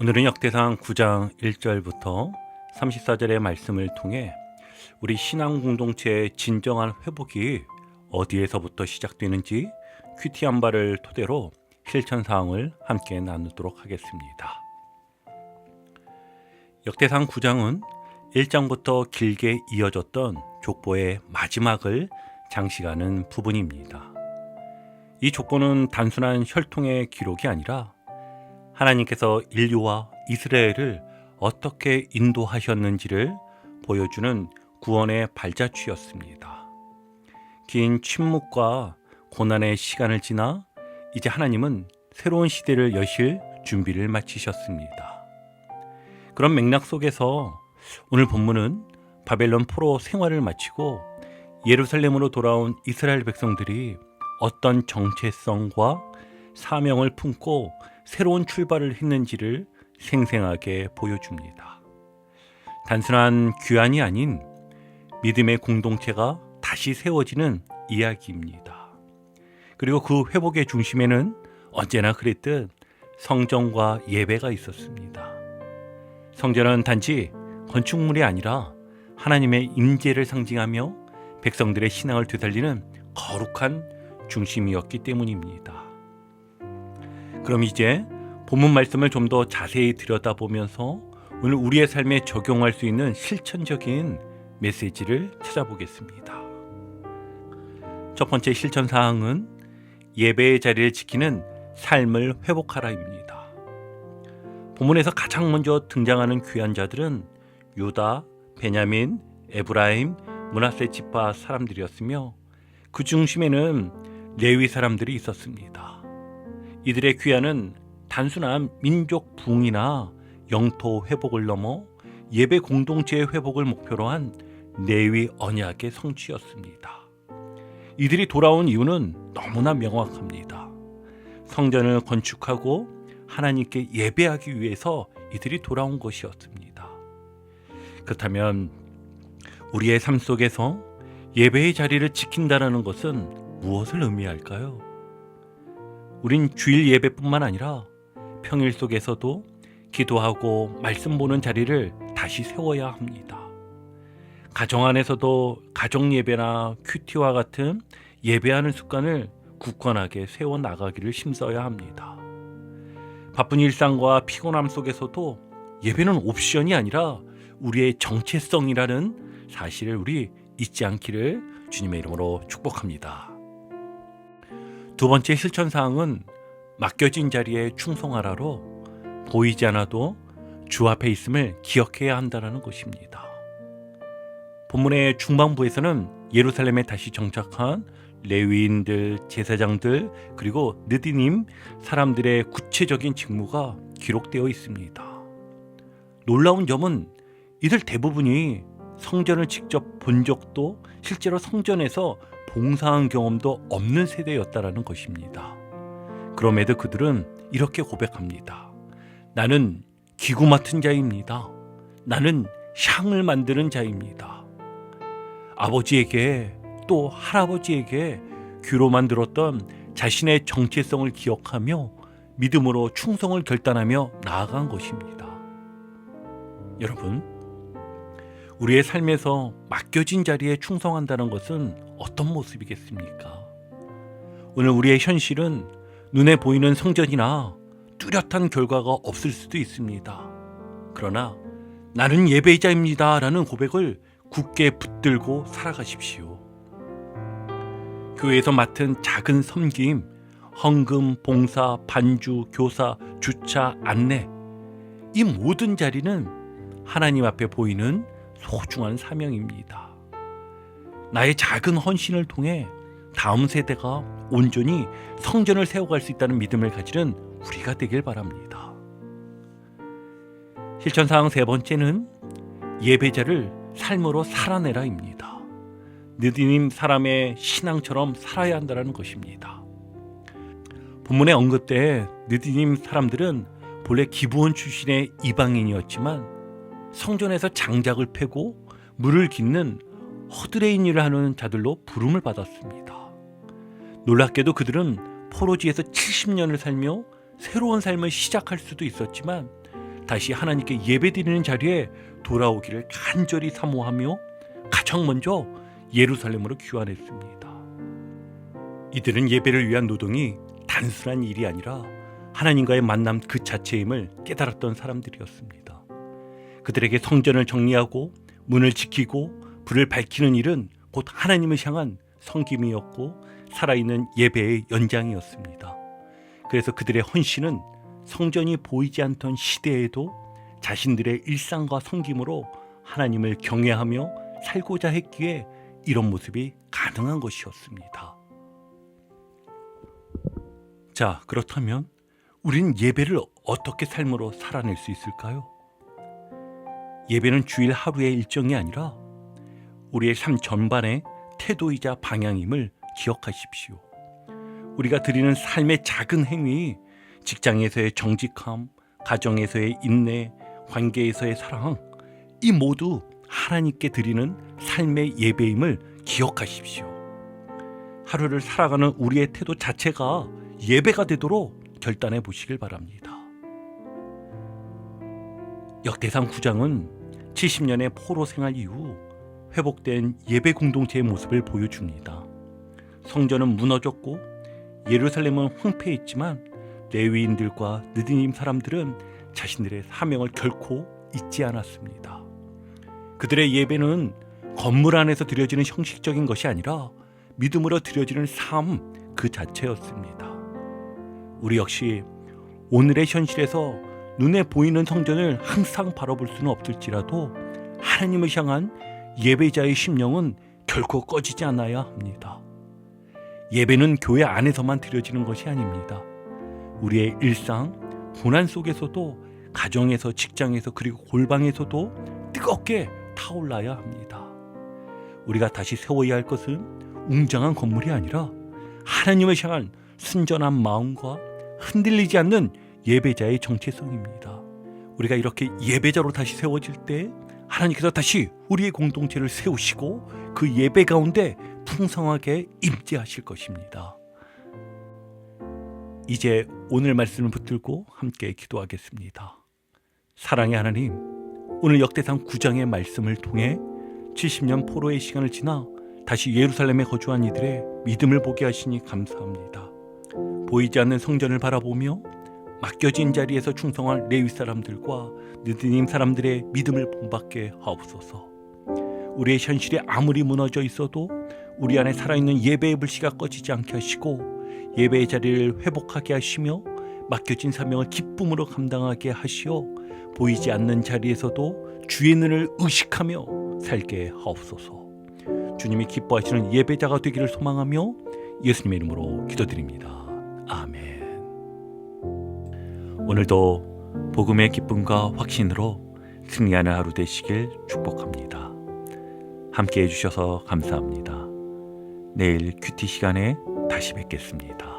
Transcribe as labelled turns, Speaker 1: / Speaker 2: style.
Speaker 1: 오늘은 역대상 9장 1절부터 34절의 말씀을 통해 우리 신앙 공동체의 진정한 회복이 어디에서부터 시작되는지 큐티한 바를 토대로 실천 사항을 함께 나누도록 하겠습니다. 역대상 9장은 1장부터 길게 이어졌던 족보의 마지막을 장식하는 부분입니다. 이 족보는 단순한 혈통의 기록이 아니라 하나님께서 인류와 이스라엘을 어떻게 인도하셨는지를 보여주는 구원의 발자취였습니다. 긴 침묵과 고난의 시간을 지나 이제 하나님은 새로운 시대를 여실 준비를 마치셨습니다. 그런 맥락 속에서 오늘 본문은 바벨론 포로 생활을 마치고 예루살렘으로 돌아온 이스라엘 백성들이 어떤 정체성과 사명을 품고 새로운 출발을 했는지를 생생하게 보여줍니다. 단순한 귀환이 아닌 믿음의 공동체가 다시 세워지는 이야기입니다. 그리고 그 회복의 중심에는 언제나 그랬듯 성전과 예배가 있었습니다. 성전은 단지 건축물이 아니라 하나님의 임재를 상징하며 백성들의 신앙을 되살리는 거룩한 중심이었기 때문입니다. 그럼 이제 본문 말씀을 좀 더 자세히 들여다보면서 오늘 우리의 삶에 적용할 수 있는 실천적인 메시지를 찾아보겠습니다. 첫 번째 실천 사항은 예배의 자리를 지키는 삶을 회복하라입니다. 본문에서 가장 먼저 등장하는 귀한 자들은 유다, 베냐민, 에브라임, 므낫세 지파 사람들이었으며 그 중심에는 레위 사람들이 있었습니다. 이들의 귀환은 단순한 민족 부흥이나 영토 회복을 넘어 예배 공동체의 회복을 목표로 한 레위 언약의 성취였습니다. 이들이 돌아온 이유는 너무나 명확합니다. 성전을 건축하고 하나님께 예배하기 위해서 이들이 돌아온 것이었습니다. 그렇다면 우리의 삶 속에서 예배의 자리를 지킨다는 것은 무엇을 의미할까요? 우린 주일 예배뿐만 아니라 평일 속에서도 기도하고 말씀 보는 자리를 다시 세워야 합니다. 가정 안에서도 가정 예배나 큐티와 같은 예배하는 습관을 굳건하게 세워나가기를 힘써야 합니다. 바쁜 일상과 피곤함 속에서도 예배는 옵션이 아니라 우리의 정체성이라는 사실을 우리 잊지 않기를 주님의 이름으로 축복합니다. 두 번째 실천사항은 맡겨진 자리에 충성하라로 보이지 않아도 주 앞에 있음을 기억해야 한다는 것입니다. 본문의 중반부에서는 예루살렘에 다시 정착한 레위인들, 제사장들, 그리고 느디님 사람들의 구체적인 직무가 기록되어 있습니다. 놀라운 점은 이들 대부분이 성전을 직접 본 적도 실제로 성전에서 봉사한 경험도 없는 세대였다라는 것입니다. 그럼에도 그들은 이렇게 고백합니다. 나는 기구 맡은 자입니다. 나는 향을 만드는 자입니다. 아버지에게 또 할아버지에게 귀로 만들었던 자신의 정체성을 기억하며 믿음으로 충성을 결단하며 나아간 것입니다. 여러분, 우리의 삶에서 맡겨진 자리에 충성한다는 것은 어떤 모습이겠습니까? 오늘 우리의 현실은 눈에 보이는 성전이나 뚜렷한 결과가 없을 수도 있습니다. 그러나 나는 예배자입니다 라는 고백을 굳게 붙들고 살아가십시오. 교회에서 맡은 작은 섬김, 헌금, 봉사, 반주, 교사, 주차, 안내, 이 모든 자리는 하나님 앞에 보이는 소중한 사명입니다. 나의 작은 헌신을 통해 다음 세대가 온전히 성전을 세워갈 수 있다는 믿음을 가지는 우리가 되길 바랍니다. 실천사항 세 번째는 예배자를 삶으로 살아내라입니다. 느디님 사람의 신앙처럼 살아야 한다는 것입니다. 본문의 언급된 느디님 사람들은 본래 기브온 출신의 이방인이었지만 성전에서 장작을 패고 물을 깃는 허드레인 일을 하는 자들로 부름을 받았습니다. 놀랍게도 그들은 포로지에서 70년을 살며 새로운 삶을 시작할 수도 있었지만 다시 하나님께 예배드리는 자리에 돌아오기를 간절히 사모하며 가장 먼저 예루살렘으로 귀환했습니다. 이들은 예배를 위한 노동이 단순한 일이 아니라 하나님과의 만남 그 자체임을 깨달았던 사람들이었습니다. 그들에게 성전을 정리하고 문을 지키고 불을 밝히는 일은 곧 하나님을 향한 섬김이었고 살아있는 예배의 연장이었습니다. 그래서 그들의 헌신은 성전이 보이지 않던 시대에도 자신들의 일상과 섬김으로 하나님을 경외하며 살고자 했기에 이런 모습이 가능한 것이었습니다. 자, 그렇다면 우리는 예배를 어떻게 삶으로 살아낼 수 있을까요? 예배는 주일 하루의 일정이 아니라 우리의 삶 전반의 태도이자 방향임을 기억하십시오. 우리가 드리는 삶의 작은 행위, 직장에서의 정직함, 가정에서의 인내, 관계에서의 사랑, 이 모두 하나님께 드리는 삶의 예배임을 기억하십시오. 하루를 살아가는 우리의 태도 자체가 예배가 되도록 결단해 보시길 바랍니다. 역대상 9장은 70년의 포로 생활 이후 회복된 예배 공동체의 모습을 보여줍니다. 성전은 무너졌고 예루살렘은 황폐했지만 레위인들과 느디님 사람들은 자신들의 사명을 결코 잊지 않았습니다. 그들의 예배는 건물 안에서 드려지는 형식적인 것이 아니라 믿음으로 드려지는 삶 그 자체였습니다. 우리 역시 오늘의 현실에서 눈에 보이는 성전을 항상 바라볼 수는 없을지라도 하나님을 향한 예배자의 심령은 결코 꺼지지 않아야 합니다. 예배는 교회 안에서만 드려지는 것이 아닙니다. 우리의 일상, 고난 속에서도 가정에서, 직장에서, 그리고 골방에서도 뜨겁게 타올라야 합니다. 우리가 다시 세워야 할 것은 웅장한 건물이 아니라 하나님을 향한 순전한 마음과 흔들리지 않는 예배자의 정체성입니다. 우리가 이렇게 예배자로 다시 세워질 때 하나님께서 다시 우리의 공동체를 세우시고 그 예배 가운데 풍성하게 임재하실 것입니다. 이제 오늘 말씀을 붙들고 함께 기도하겠습니다. 사랑의 하나님, 오늘 역대상 9장의 말씀을 통해 70년 포로의 시간을 지나 다시 예루살렘에 거주한 이들의 믿음을 보게 하시니 감사합니다. 보이지 않는 성전을 바라보며 맡겨진 자리에서 충성한 레위 사람들과 느디님 사람들의 믿음을 본받게 하옵소서. 우리의 현실이 아무리 무너져 있어도 우리 안에 살아있는 예배의 불씨가 꺼지지 않게 하시고 예배의 자리를 회복하게 하시며 맡겨진 사명을 기쁨으로 감당하게 하시어 보이지 않는 자리에서도 주의 눈을 의식하며 살게 하옵소서. 주님이 기뻐하시는 예배자가 되기를 소망하며 예수님의 이름으로 기도드립니다. 아멘. 오늘도 복음의 기쁨과 확신으로 승리하는 하루 되시길 축복합니다. 함께 해주셔서 감사합니다. 내일 큐티 시간에 다시 뵙겠습니다.